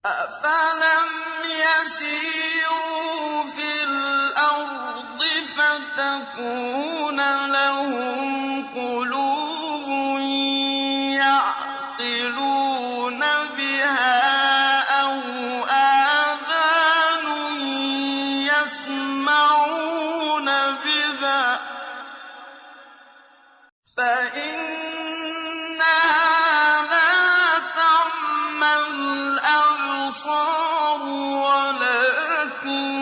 أَفَلَمْ يَسِيرُوا فِي الْأَرْضِ فَتَكُونَ لَهُمْ قُلُوبٌ يَعْقِلُونَ بِهَا أَوْ آذَانٌ يَسْمَعُونَ بِهَا ۖ فَإِنَّهَا لَا تَعْمَى الْأَبْصَارُ وَلَٰكِن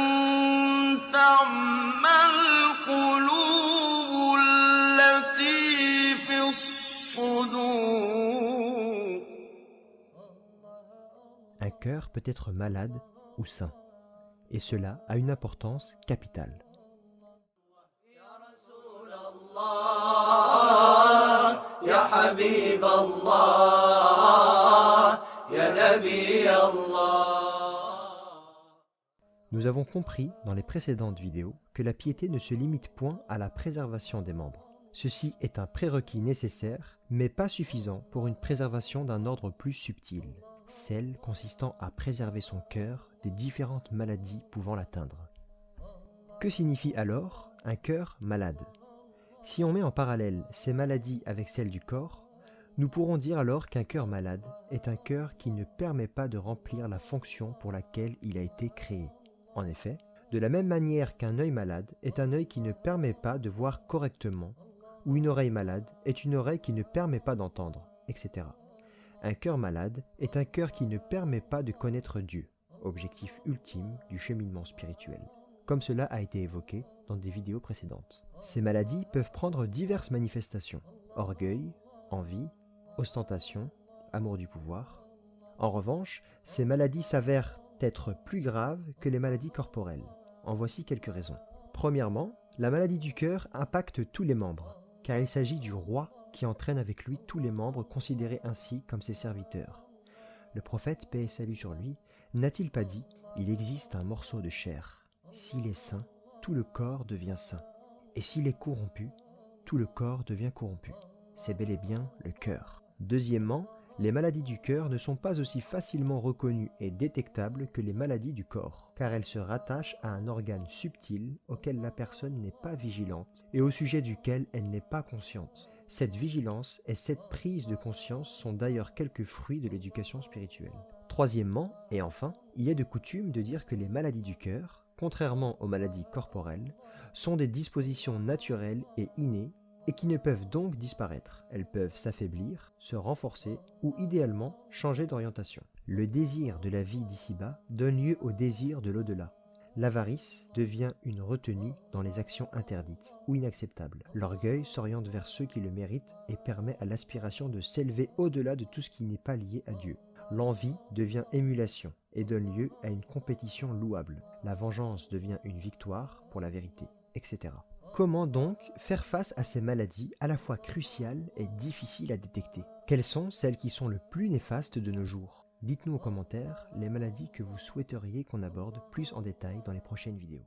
تَعْمَى الْقُلُوبُ الَّتِي فِي الصُّدُورِ. Un cœur peut être malade ou sain, et cela a une importance capitale. يا حبيب الله يا نبي الله. Nous avons compris dans les précédentes vidéos que la piété ne se limite point à la préservation des membres. Ceci est un prérequis nécessaire, mais pas suffisant pour une préservation d'un ordre plus subtil, celle consistant à préserver son cœur des différentes maladies pouvant l'atteindre. Que signifie alors un cœur malade ? Si on met en parallèle ces maladies avec celles du corps, nous pourrons dire alors qu'un cœur malade est un cœur qui ne permet pas de remplir la fonction pour laquelle il a été créé. En effet, de la même manière qu'un œil malade est un œil qui ne permet pas de voir correctement, ou une oreille malade est une oreille qui ne permet pas d'entendre, etc. Un cœur malade est un cœur qui ne permet pas de connaître Dieu, objectif ultime du cheminement spirituel, comme cela a été évoqué dans des vidéos précédentes. Ces maladies peuvent prendre diverses manifestations: orgueil, envie, ostentation, amour du pouvoir. En revanche, ces maladies s'avèrent être plus graves que les maladies corporelles. En voici quelques raisons. Premièrement, la maladie du cœur impacte tous les membres, car il s'agit du roi qui entraîne avec lui tous les membres considérés ainsi comme ses serviteurs. Le prophète, paix et salut sur lui, n'a-t-il pas dit « Il existe un morceau de chair. S'il est sain, tout le corps devient sain. Et s'il est corrompu, tout le corps devient corrompu. » C'est bel et bien le cœur. Deuxièmement, les maladies du cœur ne sont pas aussi facilement reconnues et détectables que les maladies du corps, car elles se rattachent à un organe subtil auquel la personne n'est pas vigilante et au sujet duquel elle n'est pas consciente. Cette vigilance et cette prise de conscience sont d'ailleurs quelques fruits de l'éducation spirituelle. Troisièmement, et enfin, il est de coutume de dire que les maladies du cœur, contrairement aux maladies corporelles, sont des dispositions naturelles et innées et qui ne peuvent donc disparaître. Elles peuvent s'affaiblir, se renforcer ou idéalement changer d'orientation. Le désir de la vie d'ici-bas donne lieu au désir de l'au-delà. L'avarice devient une retenue dans les actions interdites ou inacceptables. L'orgueil s'oriente vers ceux qui le méritent et permet à l'aspiration de s'élever au-delà de tout ce qui n'est pas lié à Dieu. L'envie devient émulation et donne lieu à une compétition louable. La vengeance devient une victoire pour la vérité, etc. Comment donc faire face à ces maladies à la fois cruciales et difficiles à détecter? Quelles sont celles qui sont le plus néfastes de nos jours? Dites-nous en commentaire les maladies que vous souhaiteriez qu'on aborde plus en détail dans les prochaines vidéos.